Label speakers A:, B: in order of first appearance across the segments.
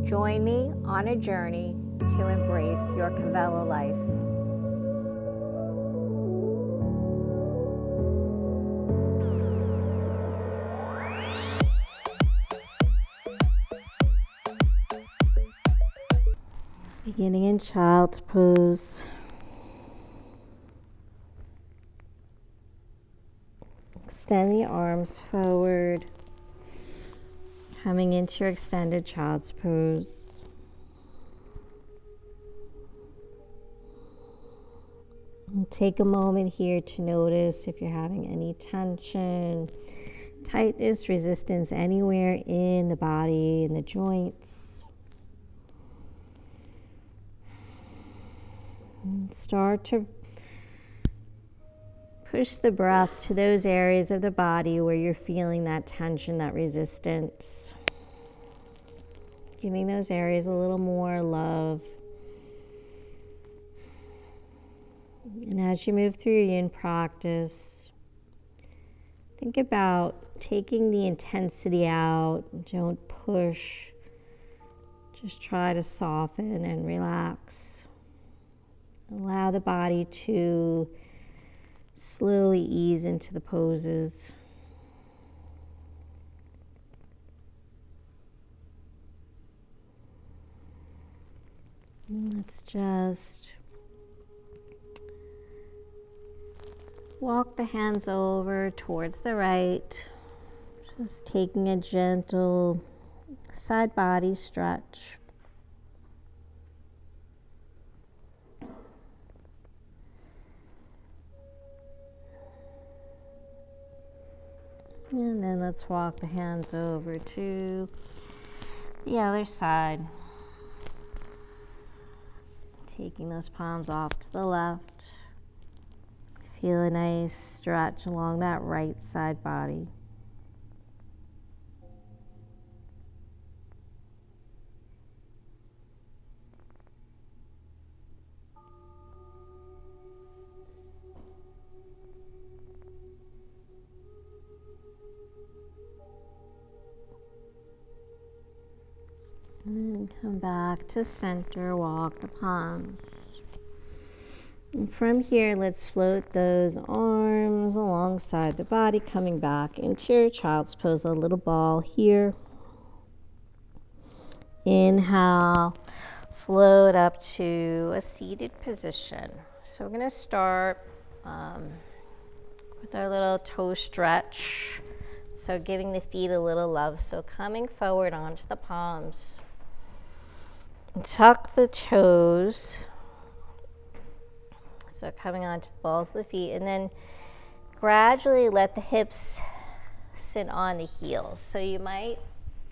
A: Join me on a journey to embrace your Kavela life. Beginning in child's pose. Extend the arms forward. Coming into your extended child's pose. And take a moment here to notice if you're having any tension, tightness, resistance anywhere in the body, in the joints. And start to push the breath to those areas of the body where you're feeling that tension, that resistance. Giving those areas a little more love. And as you move through your yin practice, think about taking the intensity out. Don't push. Just try to soften and relax. Allow the body to slowly ease into the poses. And let's just walk the hands over towards the right, just taking a gentle side body stretch. And then let's walk the hands over to the other side. Taking those palms off to the left. Feel a nice stretch along that right side body. And come back to center, walk the palms. And from here, let's float those arms alongside the body, coming back into your child's pose, a little ball here. Inhale, float up to a seated position. So we're going to start with our little toe stretch. So giving the feet a little love. So coming forward onto the palms. Tuck the toes. So coming onto the balls of the feet, and then gradually let the hips sit on the heels. So you might,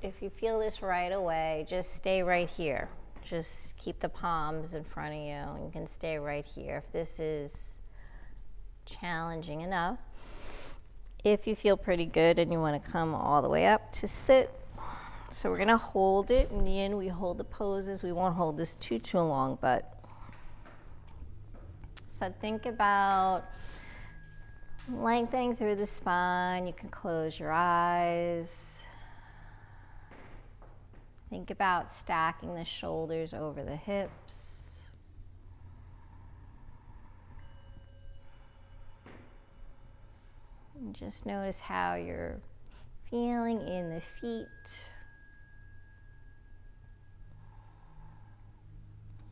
A: if you feel this right away, just stay right here. Just keep the palms in front of you, and you can stay right here if this is challenging enough. If you feel pretty good and you want to come all the way up to sit, so we're going to hold it. In yin, we hold the poses. We won't hold this too long, but so think about lengthening through the spine. You can close your eyes. Think about stacking the shoulders over the hips. And just notice how you're feeling in the feet.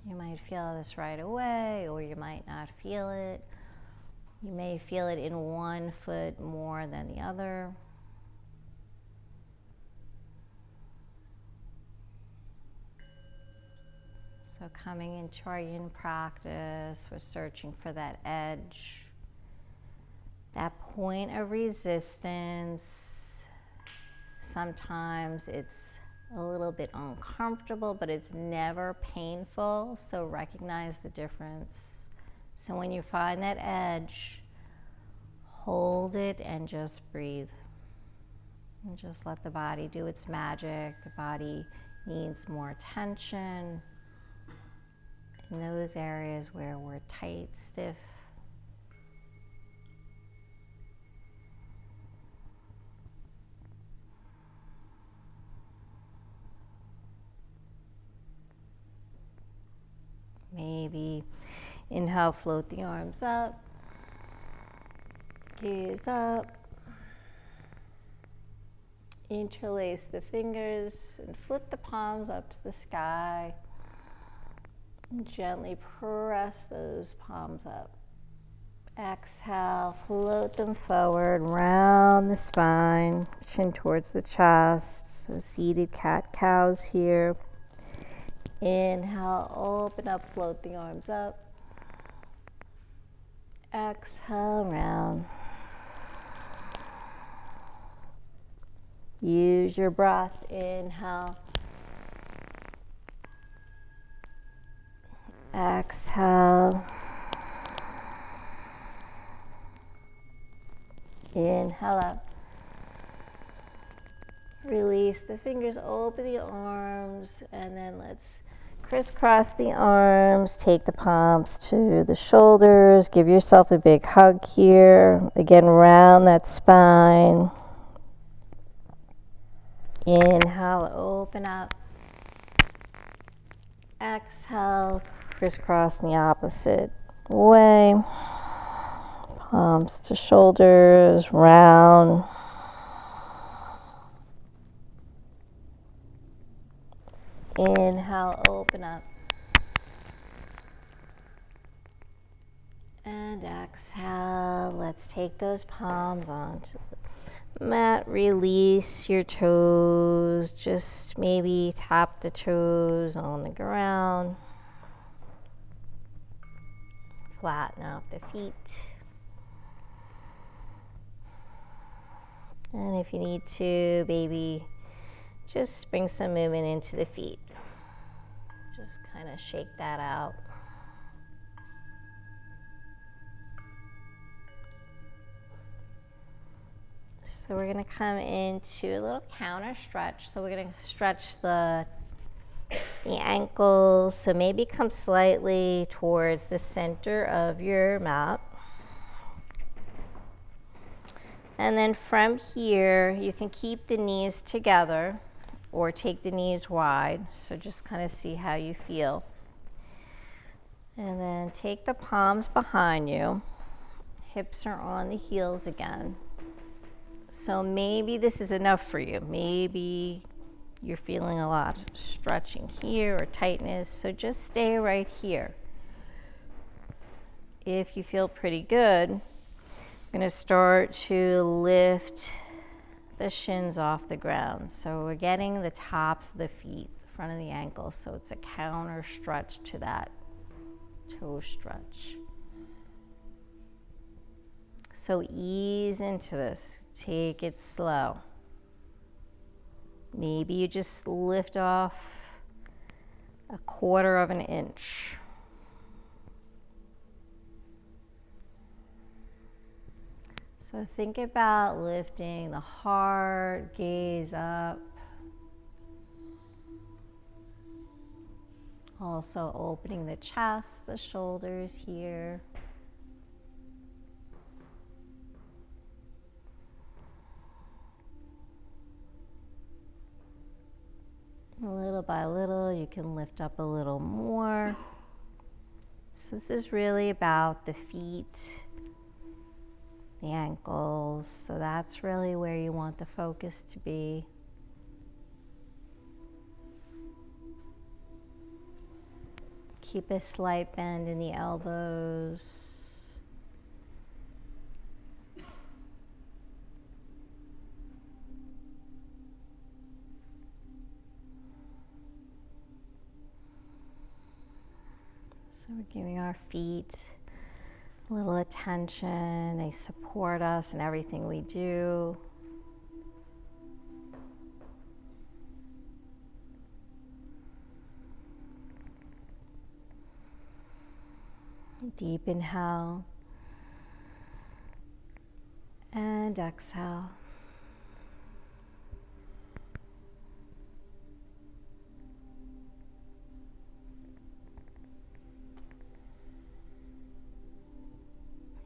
A: You might feel this right away, or you might not feel it. You may feel it in one foot more than the other. So coming into our yin practice, we're searching for that edge, that point of resistance. Sometimes it's a little bit uncomfortable, but it's never painful, so recognize the difference. So when you find that edge, hold it and just breathe. And just let the body do its magic. The body needs more tension in those areas where we're tight, stiff. Inhale, float the arms up. Gaze up. Interlace the fingers and flip the palms up to the sky. And gently press those palms up. Exhale, float them forward, round the spine, chin towards the chest. So seated cat-cows here. Inhale, open up, float the arms up. Exhale, round. Use your breath. Inhale. Exhale. Inhale up. Release the fingers, open the arms, and then let's crisscross the arms. Take the palms to the shoulders. Give yourself a big hug here. Again, round that spine. Inhale, open up. Exhale, crisscross in the opposite way. Palms to shoulders, round. Inhale, open up. And exhale. Let's take those palms onto the mat. Release your toes. Just maybe tap the toes on the ground. Flatten out the feet. And if you need to, maybe just bring some movement into the feet. Just kind of shake that out. So we're going to come into a little counter stretch. So we're going to stretch the ankles. So maybe come slightly towards the center of your mat. And then from here, you can keep the knees together or take the knees wide. So just kind of see how you feel. And then take the palms behind you. Hips are on the heels again. So maybe this is enough for you. Maybe you're feeling a lot of stretching here or tightness. So just stay right here. If you feel pretty good, I'm going to start to lift the shins off the ground. So we're getting the tops of the feet, the front of the ankles. So it's a counter stretch to that toe stretch. So ease into this. Take it slow. Maybe you just lift off 1/4 of an inch. So think about lifting the heart, gaze up. Also opening the chest, the shoulders here. Little by little, you can lift up a little more. So this is really about the feet, the ankles. So that's really where you want the focus to be. Keep a slight bend in the elbows. So we're giving our feet a little attention. They support us in everything we do. Deep inhale and exhale.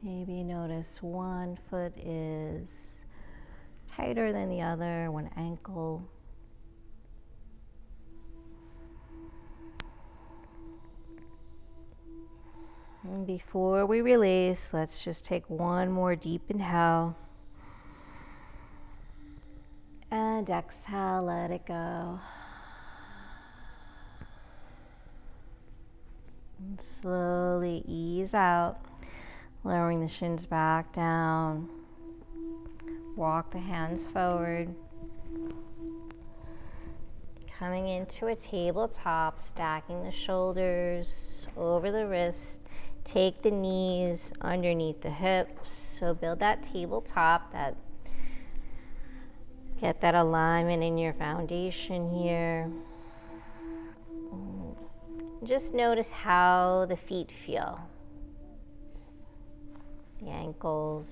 A: Maybe notice one foot is tighter than the other, one ankle. And before we release, let's just take one more deep inhale. And exhale, let it go. And slowly ease out, lowering the shins back down. Walk the hands forward. Coming into a tabletop, stacking the shoulders over the wrists. Take the knees underneath the hips. So build that tabletop, get that alignment in your foundation here. Just notice how the feet feel. The ankles.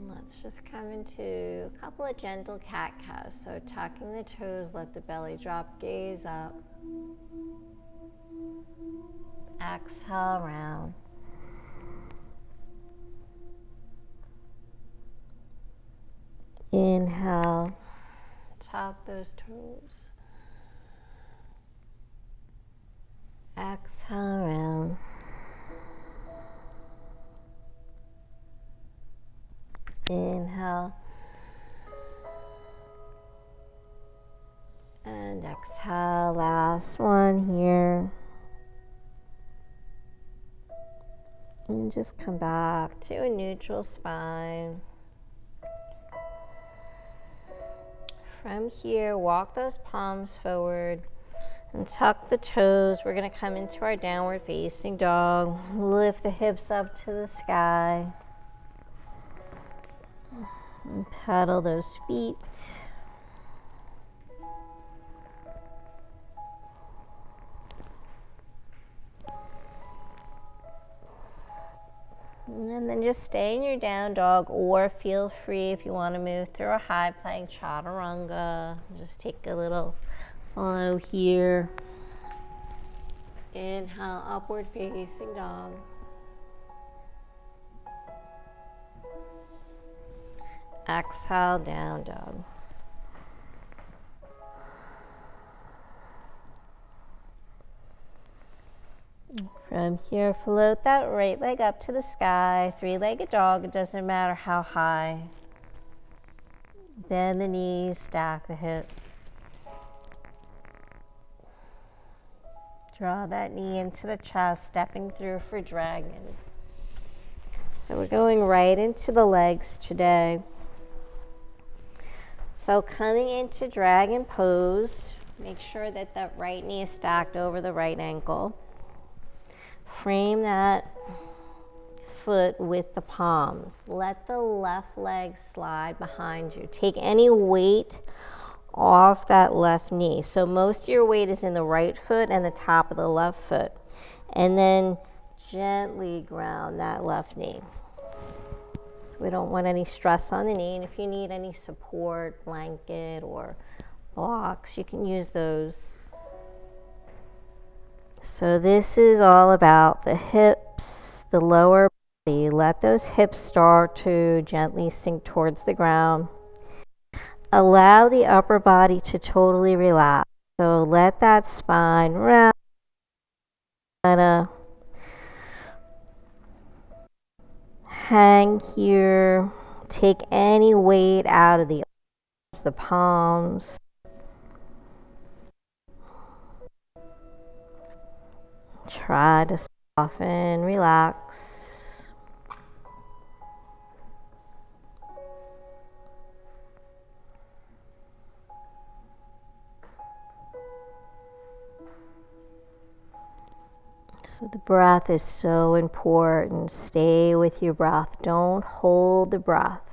A: Let's just come into a couple of gentle cat-cows. So tucking the toes, let the belly drop, gaze up. Exhale, round. Inhale, tuck those toes. Exhale, round. Inhale. And exhale, last one here. And just come back to a neutral spine. From here, walk those palms forward and tuck the toes. We're going to come into our downward facing dog. Lift the hips up to the sky. And pedal those feet. And then just stay in your down dog, or feel free if you want to move through a high plank chaturanga. Just take a little follow here. Inhale, upward facing dog. Exhale, down dog. From here, float that right leg up to the sky. Three-legged dog, it doesn't matter how high. Bend the knees, stack the hips. Draw that knee into the chest, stepping through for dragon. So we're going right into the legs today. So coming into dragon pose, make sure that the right knee is stacked over the right ankle. Frame that foot with the palms. Let the left leg slide behind you. Take any weight off that left knee. So most of your weight is in the right foot and the top of the left foot. And then gently ground that left knee. So we don't want any stress on the knee. And if you need any support, blanket or blocks, you can use those. So this is all about the hips, the lower body. Let those hips start to gently sink towards the ground. Allow the upper body to totally relax. So let that spine round. Hang here. Take any weight out of the arms, the palms. Try to soften, relax. So the breath is so important. Stay with your breath. Don't hold the breath.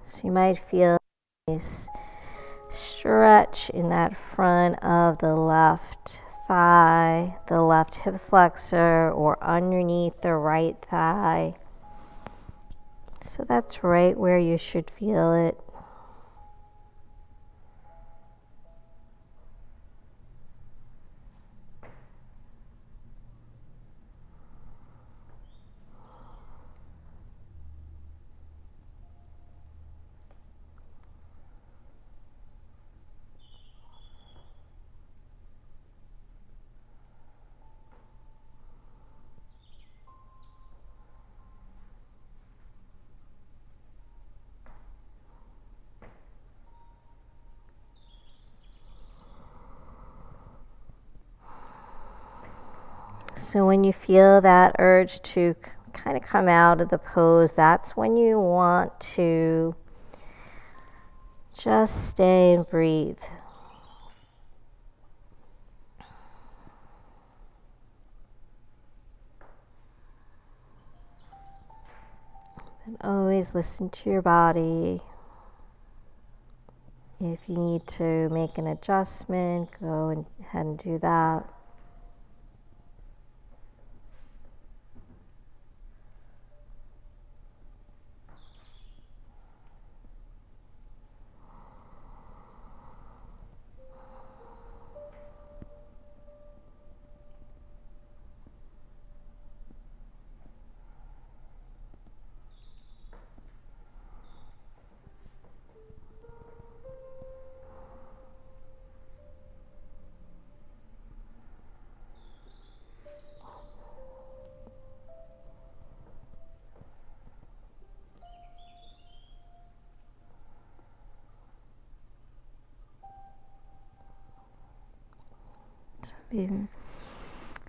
A: So you might feel this stretch in that front of the left thigh, the left hip flexor, or underneath the right thigh. So that's right where you should feel it. So when you feel that urge to kind of come out of the pose, that's when you want to just stay and breathe. And always listen to your body. If you need to make an adjustment, go ahead and do that.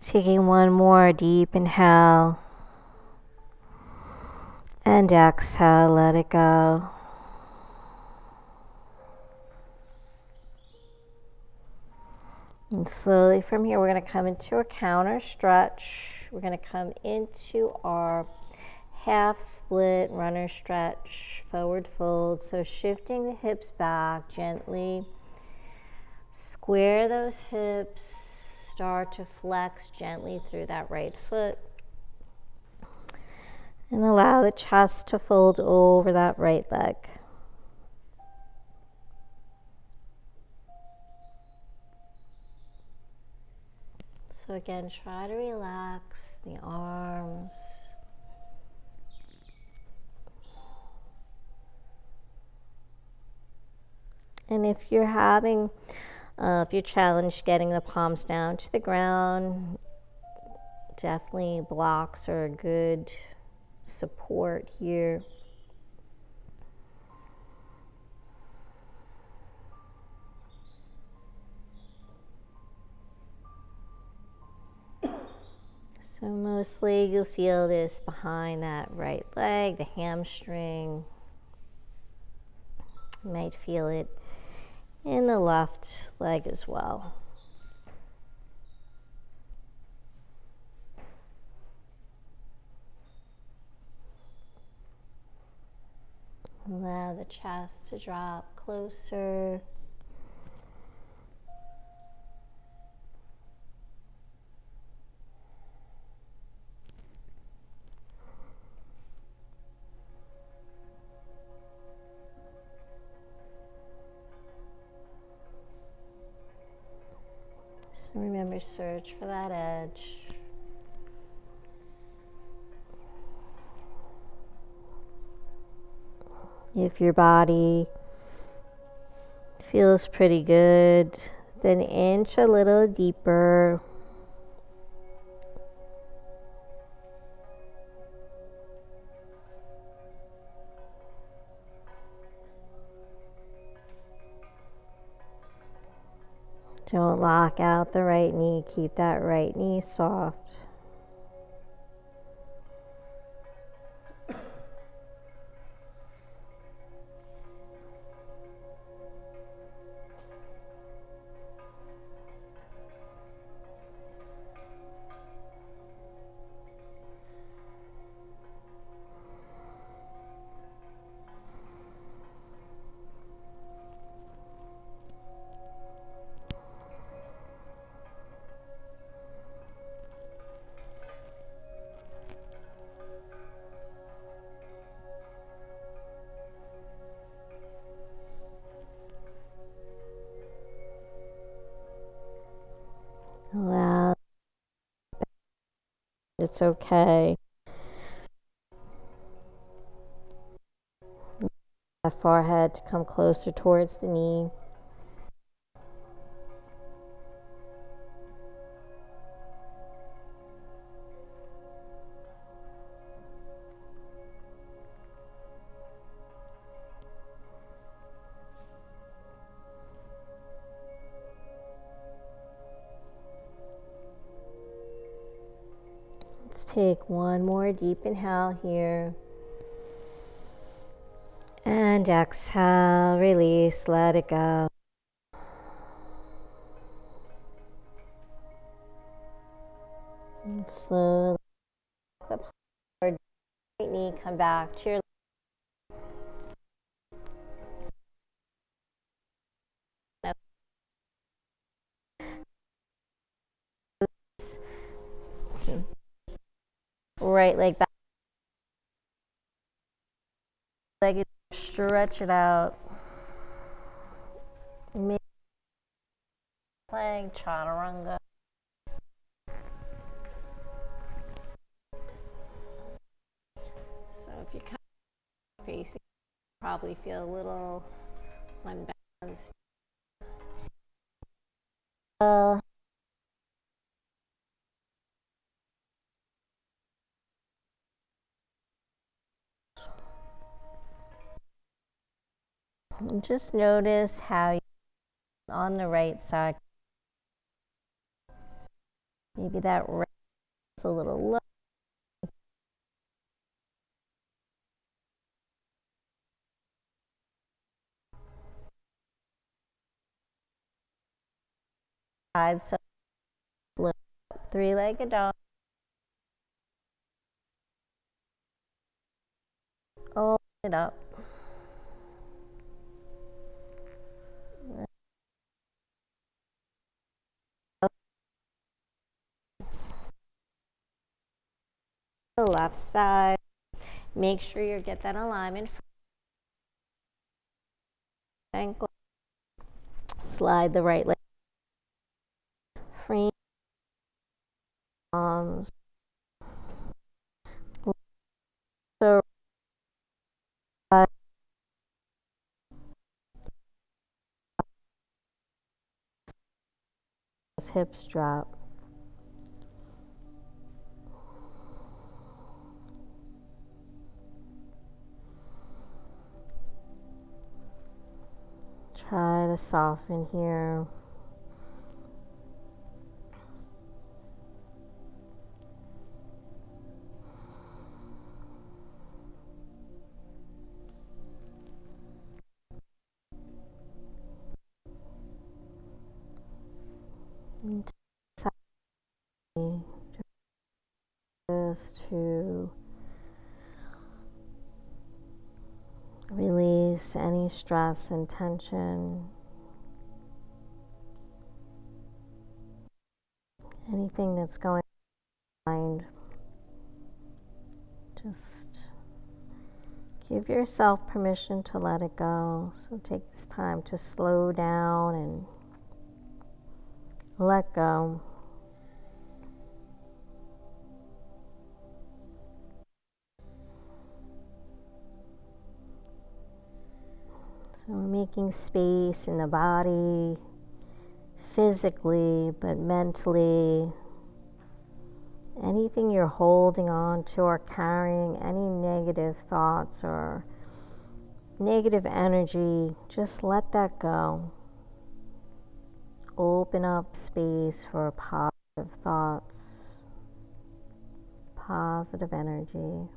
A: Taking one more deep inhale and exhale, let it go. And slowly from here, we're going to come into a counter stretch. We're going to come into our half split runner stretch, forward fold. So shifting the hips back gently. Square those hips. Start to flex gently through that right foot. And allow the chest to fold over that right leg. So again, try to relax the arms. And if you're challenged getting the palms down to the ground, definitely blocks are a good support here. So mostly you'll feel this behind that right leg, the hamstring. You might feel it in the left leg as well. Allow the chest to drop closer. So remember, search for that edge. If your body feels pretty good, then inch a little deeper. Don't lock out the right knee. Keep that right knee soft. Allow, it's okay. That forehead to come closer towards the knee. take one more deep inhale here. And exhale, release, let it go. And slowly the right knee, come back to your right leg back. Leg, stretch it out. Make leg chaturanga. So if you come facing, you probably feel a little unbalanced. And just notice how you, on the right side, maybe that right is a little low. So three-legged dog. Open it up. The left side. Make sure you get that alignment. Ankle. Slide the right leg. Free arms. So hips drop. Try to soften here. Just to release any stress and tension, anything that's going on. Just give yourself permission to let it go. So take this time to slow down and let go. So we're making space in the body, physically, but mentally. Anything you're holding on to or carrying, any negative thoughts or negative energy, just let that go. Open up space for positive thoughts, positive energy.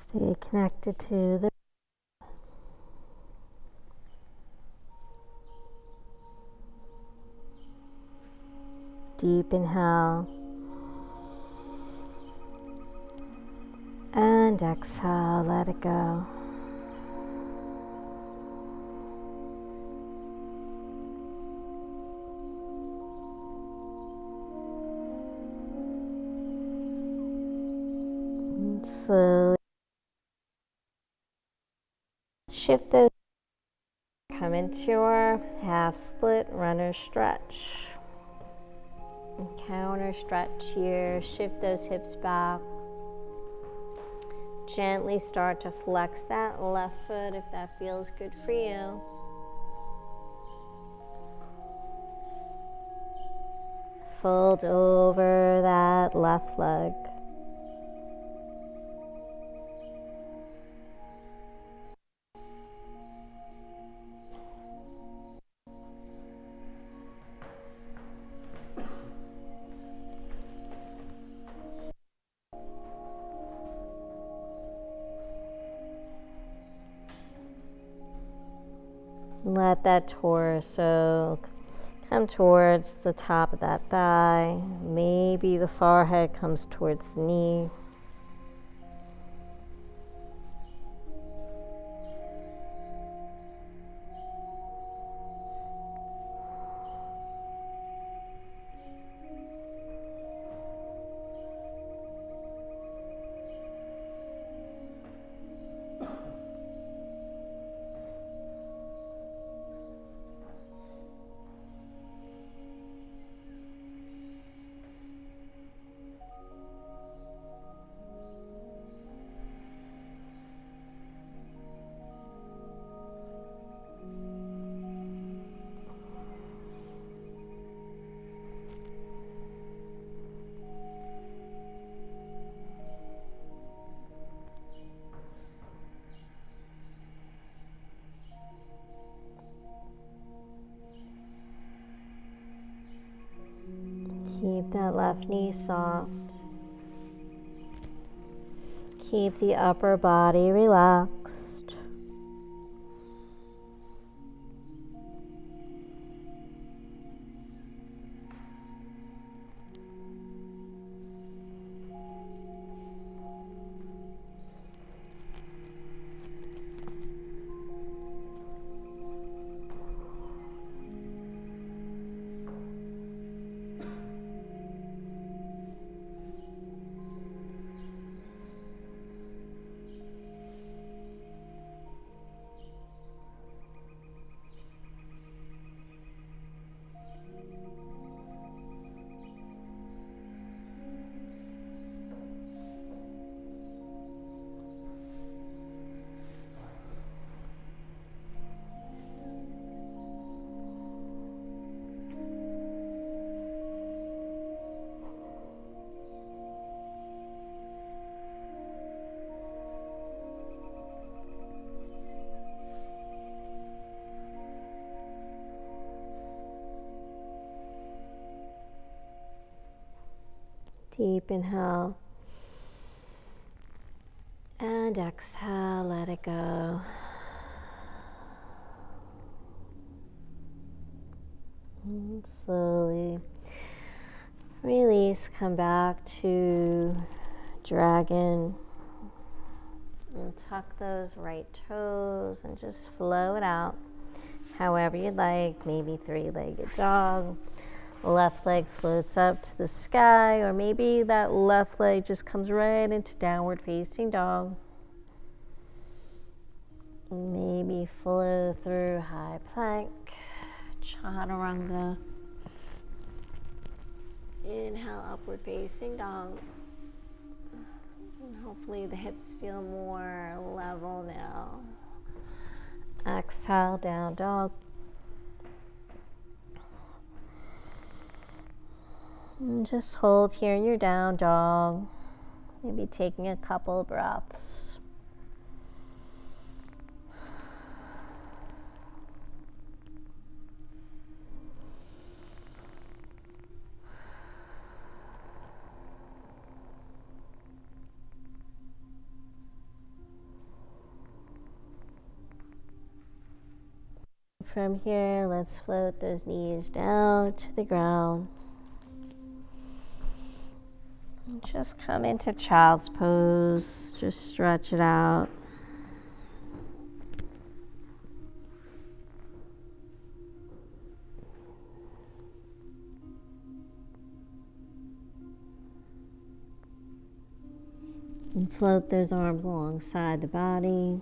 A: Stay connected to the Deep inhale. And exhale, let it go. And slowly shift those. Come into your half split runner stretch. Counter stretch here. Shift those hips back. Gently start to flex that left foot if that feels good for you. Fold over that left leg. Let that torso come towards the top of that thigh. Maybe the forehead comes towards the knee. Keep that left knee soft. Keep the upper body relaxed. Deep inhale. And exhale, let it go. And slowly release, come back to dragon. And tuck those right toes and just flow it out however you'd like. Maybe three-legged dog. Left leg floats up to the sky, or maybe that left leg just comes right into downward facing dog. Maybe flow through high plank, chaturanga. Inhale, upward facing dog. And hopefully the hips feel more level now. Exhale, down dog. And just hold here in your down dog. Maybe taking a couple of breaths. From here, let's float those knees down to the ground. Just come into child's pose. Just stretch it out. And float those arms alongside the body.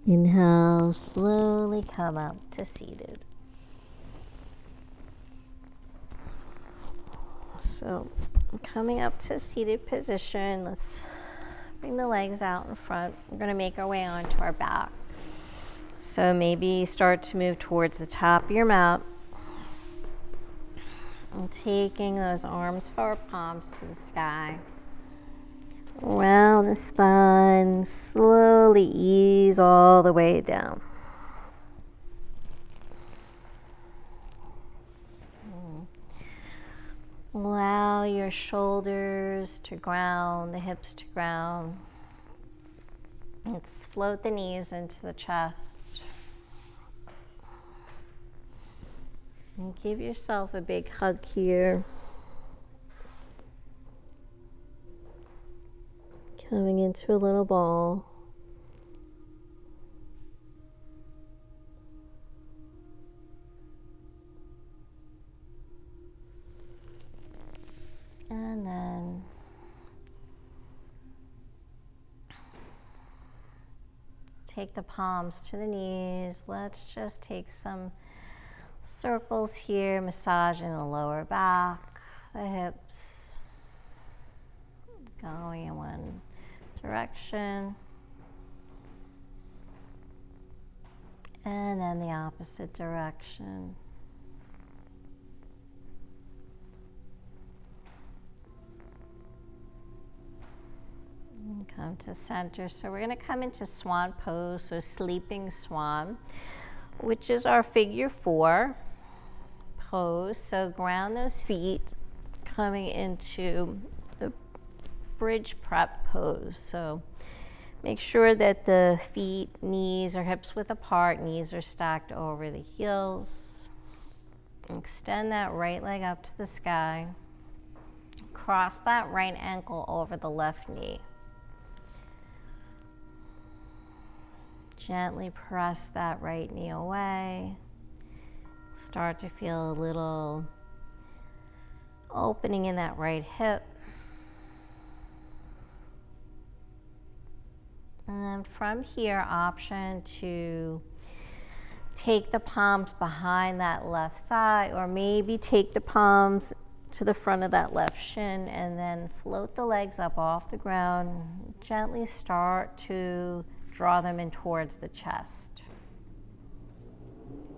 A: Inhale, slowly come up to seated. So, coming up to seated position, let's bring the legs out in front. We're going to make our way onto our back. So maybe start to move towards the top of your mat. And taking those arms forward, palms to the sky. Around the spine, slowly ease all the way down. Allow your shoulders to ground, the hips to ground. Let's float the knees into the chest. And give yourself a big hug here. Coming into a little ball. And then take the palms to the knees. Let's just take some circles here, massaging the lower back, the hips, going in one direction, and then the opposite direction. And come to center. So we're going to come into swan pose, so sleeping swan, which is our figure 4 pose. So ground those feet, coming into the bridge prep pose. So make sure that the feet, knees or hips width apart, knees are stacked over the heels. Extend that right leg up to the sky. Cross that right ankle over the left knee. Gently press that right knee away. Start to feel a little opening in that right hip. And then from here, option to take the palms behind that left thigh, or maybe take the palms to the front of that left shin, and then float the legs up off the ground. Gently start to draw them in towards the chest.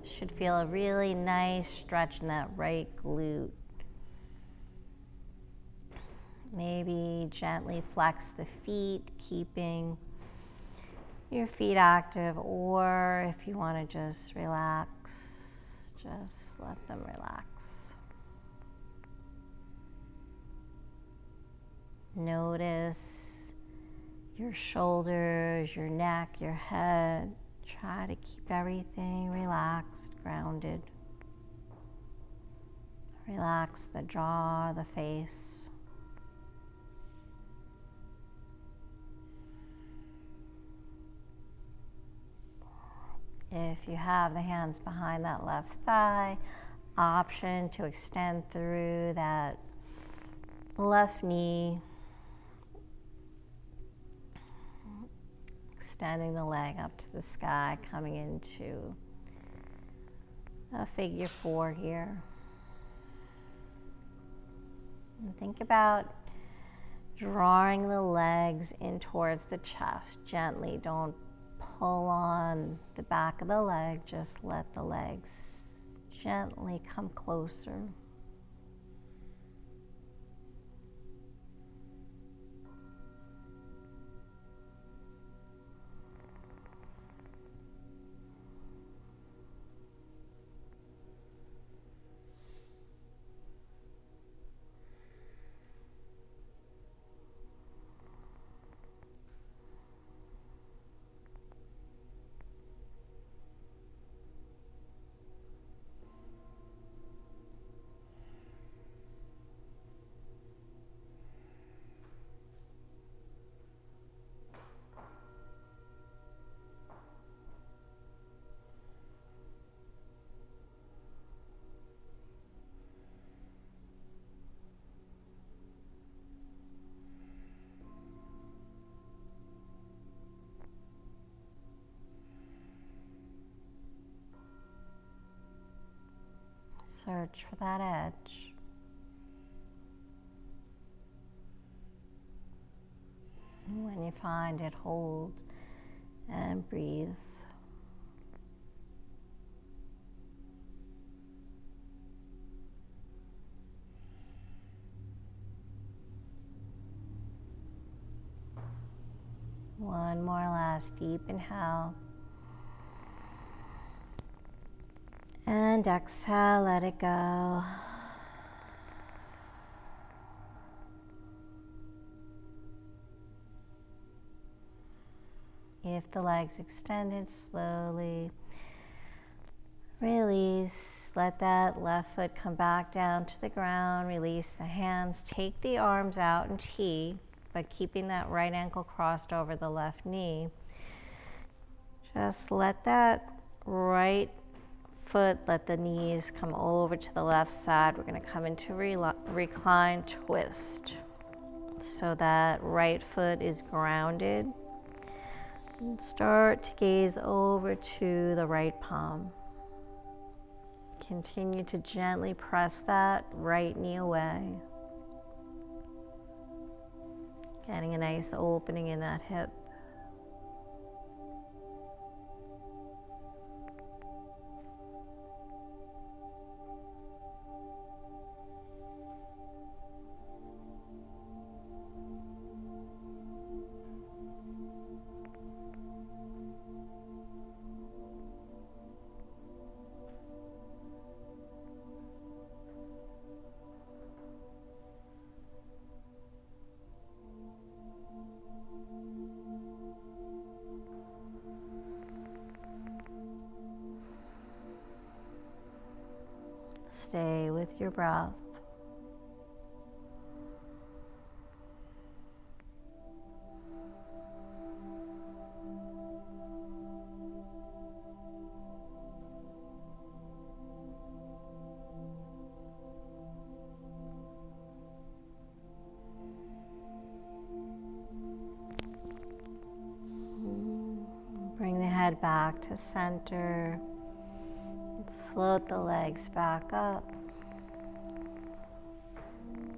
A: Should feel a really nice stretch in that right glute. Maybe gently flex the feet, keeping your feet active, or if you want to just relax, just let them relax. Notice your shoulders, your neck, your head. Try to keep everything relaxed, grounded. Relax the jaw, the face. If you have the hands behind that left thigh, option to extend through that left knee, extending the leg up to the sky, coming into a figure 4 here. And think about drawing the legs in towards the chest gently. Don't pull on the back of the leg, just let the legs gently come closer. Search for that edge. And when you find it, hold and breathe. One more last deep inhale. And exhale, let it go. If the legs extended, slowly release. Let that left foot come back down to the ground. Release the hands. Take the arms out in T, but keeping that right ankle crossed over the left knee. Just let that right foot, let the knees come over to the left side. We're going to come into recline twist. So that right foot is grounded. And start to gaze over to the right palm. Continue to gently press that right knee away. Getting a nice opening in that hip. Stay with your breath. Bring the head back to center. Let's float the legs back up.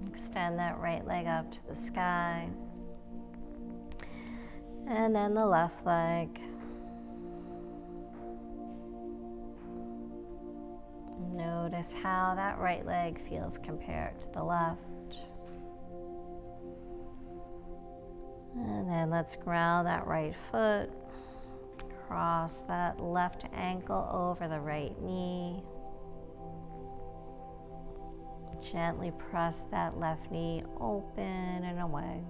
A: Extend that right leg up to the sky. And then the left leg. Notice how that right leg feels compared to the left. And then let's ground that right foot. Cross that left ankle over the right knee. Gently press that left knee open and away.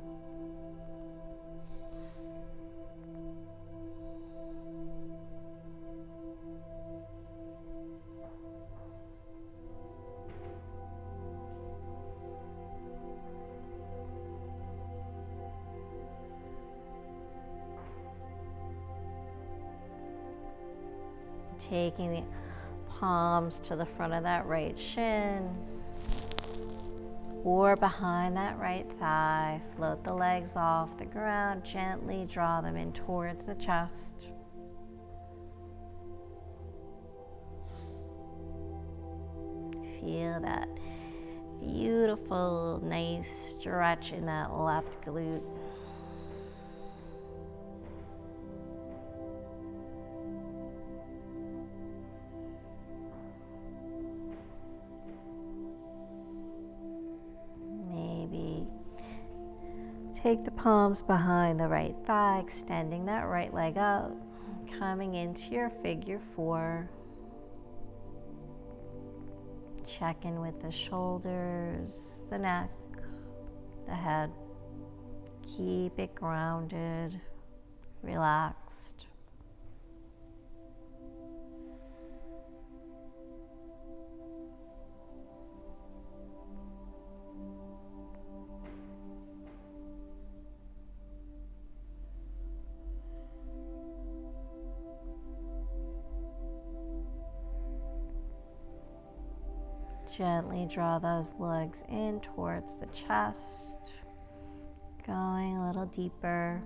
A: Taking the palms to the front of that right shin or behind that right thigh. Float the legs off the ground. Gently draw them in towards the chest. Feel that beautiful, nice stretch in that left glute. Take the palms behind the right thigh, extending that right leg out, coming into your figure four. Check in with the shoulders, the neck, the head. Keep it grounded, relaxed. Gently draw those legs in towards the chest, going a little deeper.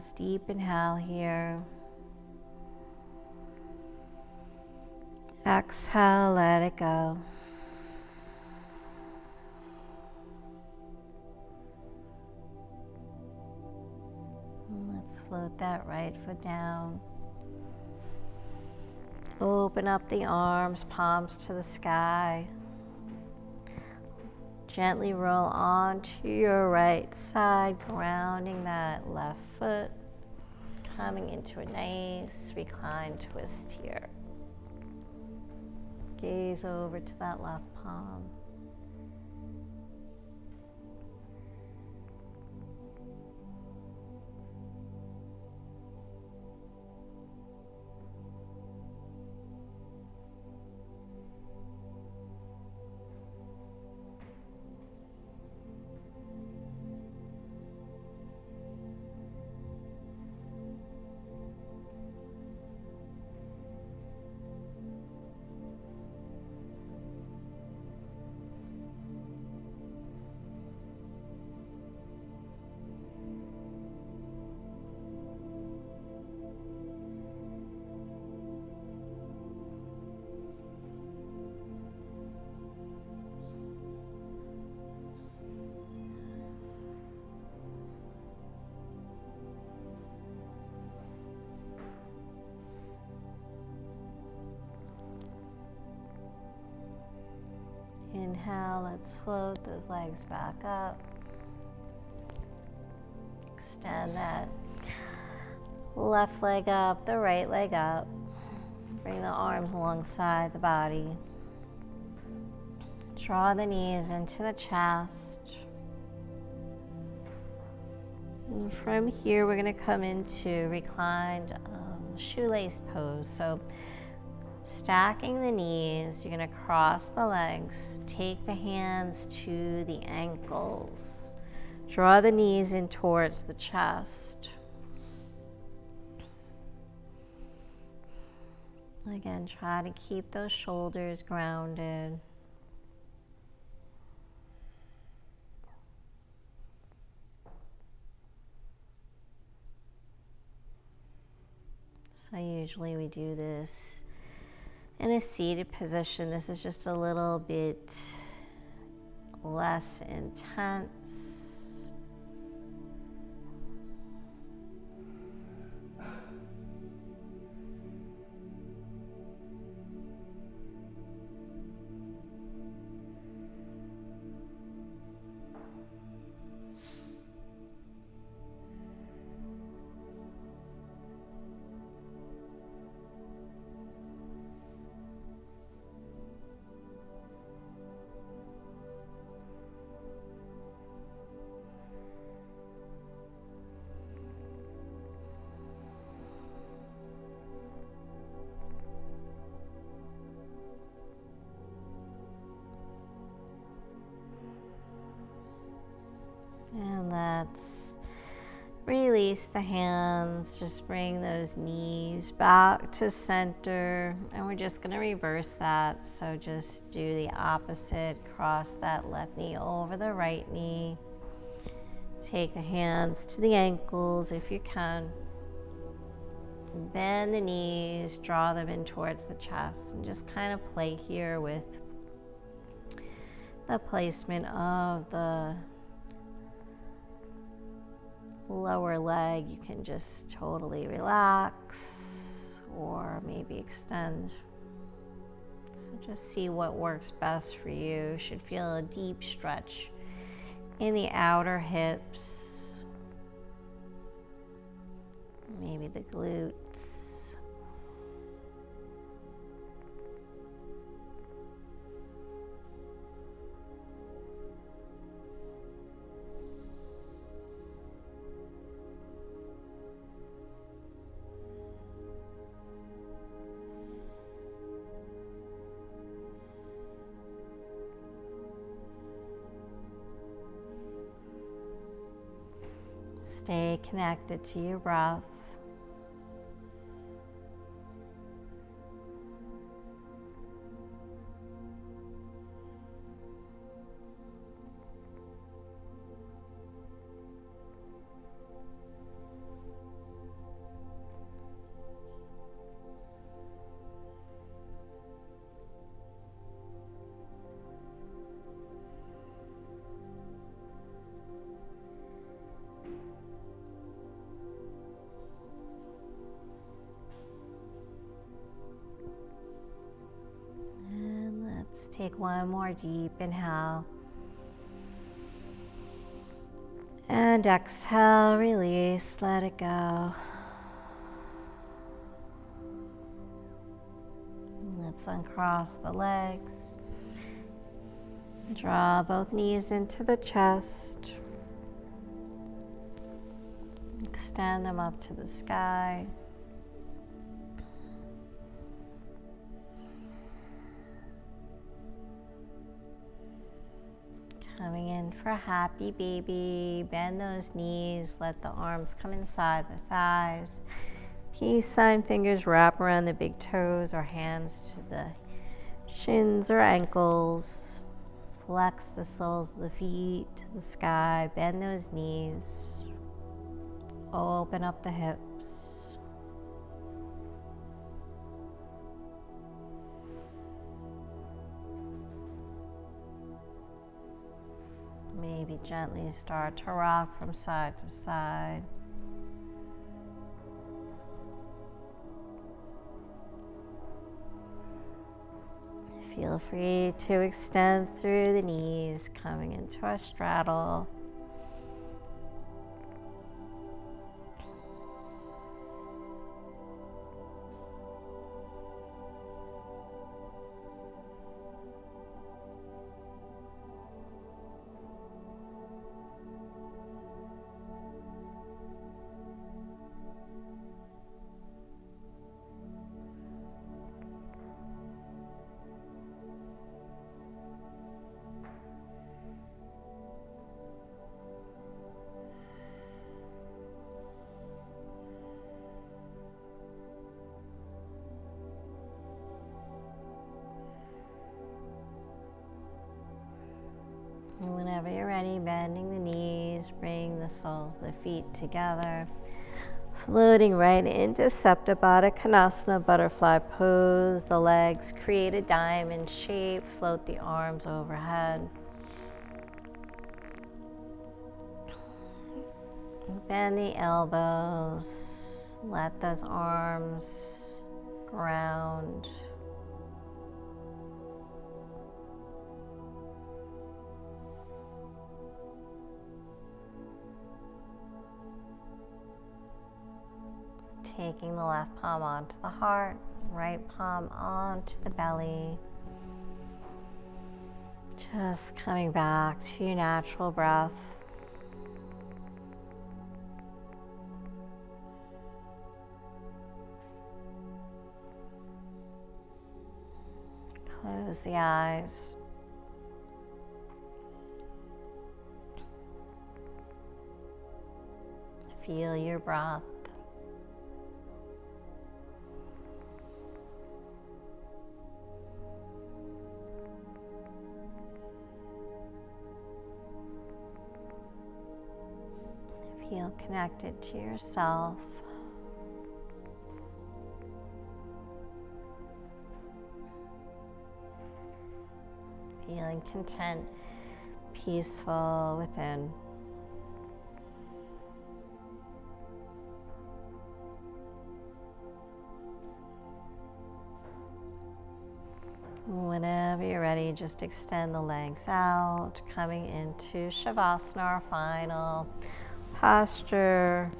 A: chest. Deep inhale here. Exhale, let it go. Let's float that right foot down. Open up the arms, palms to the sky. Gently roll onto your right side, grounding that left foot. Coming into a nice reclined twist here. Gaze over to that left palm. Inhale, let's float those legs back up. Extend that left leg up, the right leg up. Bring the arms alongside the body. Draw the knees into the chest. And from here, we're going to come into reclined shoelace pose. So stacking the knees, you're going to cross the legs, take the hands to the ankles, draw the knees in towards the chest. Again, try to keep those shoulders grounded. So usually we do this in a seated position. This is just a little bit less intense. And let's release the hands, just bring those knees back to center, and we're just going to reverse that. So just do the opposite, cross that left knee over the right knee. Take the hands to the ankles if you can. Bend the knees, draw them in towards the chest, and just kind of play here with the placement of the lower leg. You can just totally relax or maybe extend. So just see what works best for you. You should feel a deep stretch in the outer hips, maybe the glutes. Stay connected to your breath. Take one more deep inhale. And exhale, release, let it go. Let's uncross the legs. Draw both knees into the chest. Extend them up to the sky. Coming in for a happy baby. Bend those knees. Let the arms come inside the thighs. Peace sign fingers wrap around the big toes or hands to the shins or ankles. Flex the soles of the feet to the sky. Bend those knees. Open up the hips. Maybe gently start to rock from side to side. Feel free to extend through the knees, coming into a straddle. And whenever you're ready, bending the knees, bring the soles of the feet together. Floating right into Supta Baddha Konasana, butterfly pose. The legs create a diamond shape. Float the arms overhead. Bend the elbows. Let those arms ground. Taking the left palm onto the heart, right palm onto the belly. Just coming back to your natural breath. Close the eyes. Feel your breath. Feel connected to yourself. Feeling content, peaceful within. Whenever you're ready, just extend the legs out, coming into Shavasana, our final posture.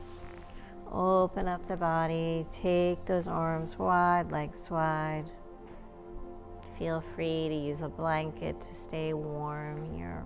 A: Open up the body, take those arms wide, legs wide. Feel free to use a blanket to stay warm here.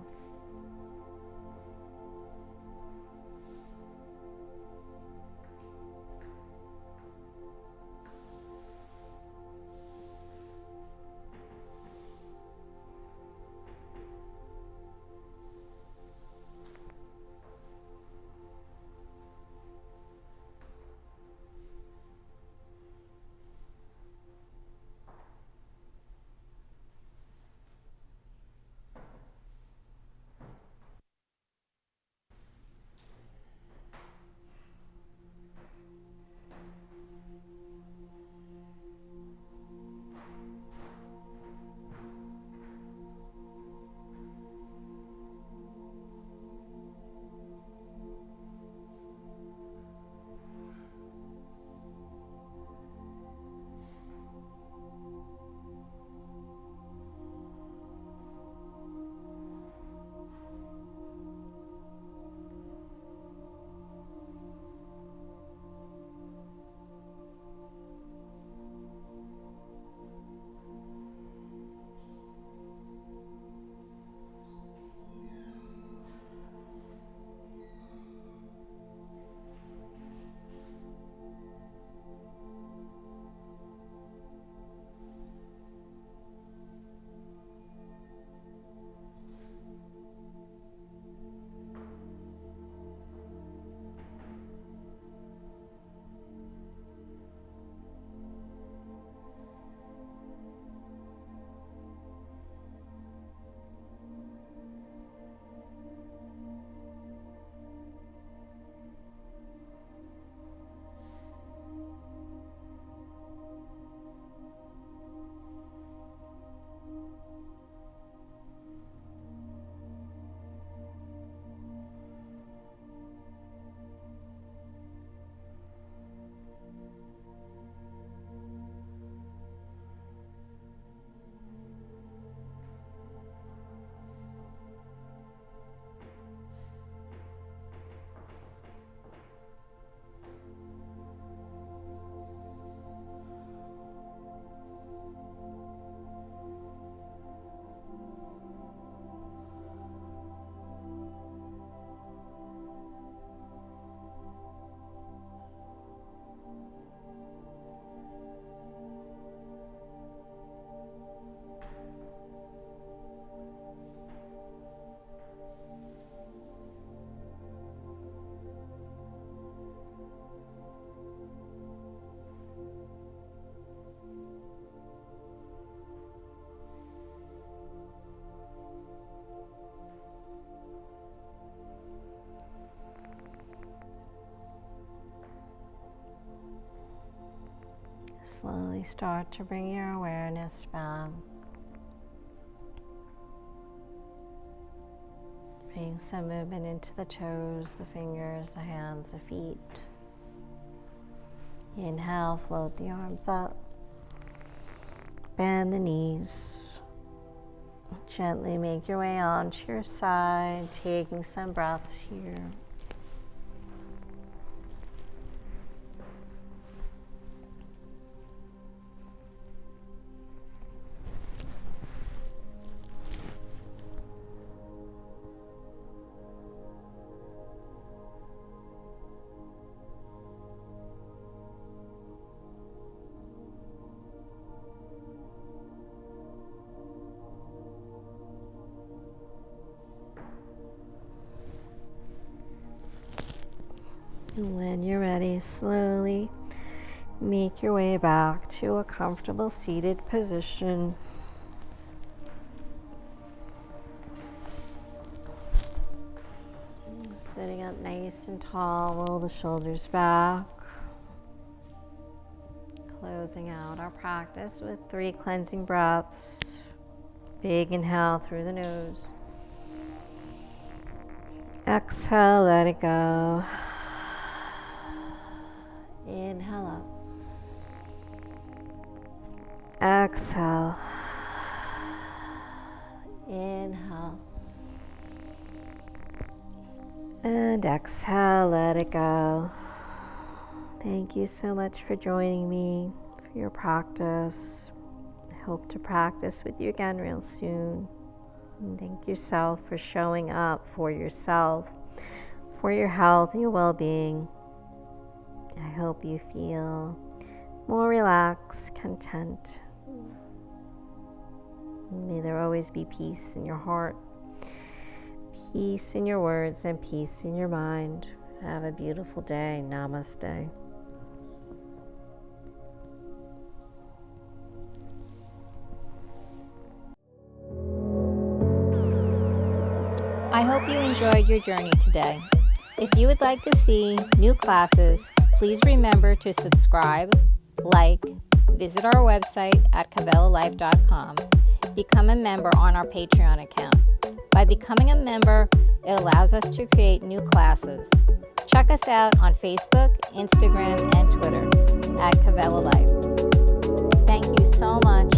A: Slowly start to bring your awareness back. Bring some movement into the toes, the fingers, the hands, the feet. Inhale, float the arms up. Bend the knees. Gently make your way onto your side, taking some breaths here. And when you're ready, slowly make your way back to a comfortable seated position. Sitting up nice and tall, roll the shoulders back. Closing out our practice with 3 cleansing breaths. Big inhale through the nose. Exhale, let it go. Inhale up. Exhale. Inhale. And exhale, let it go. Thank you so much for joining me for your practice. I hope to practice with you again real soon. And thank yourself for showing up for yourself, for your health and your well-being. I hope you feel more relaxed, content. May there always be peace in your heart, peace in your words, and peace in your mind. Have a beautiful day. Namaste.
B: I hope you enjoyed your journey today. If you would like to see new classes, please remember to subscribe, like, visit our website at kavelalife.com, become a member on our Patreon account. By becoming a member, it allows us to create new classes. Check us out on Facebook, Instagram, and Twitter at Kavela Life. Thank you so much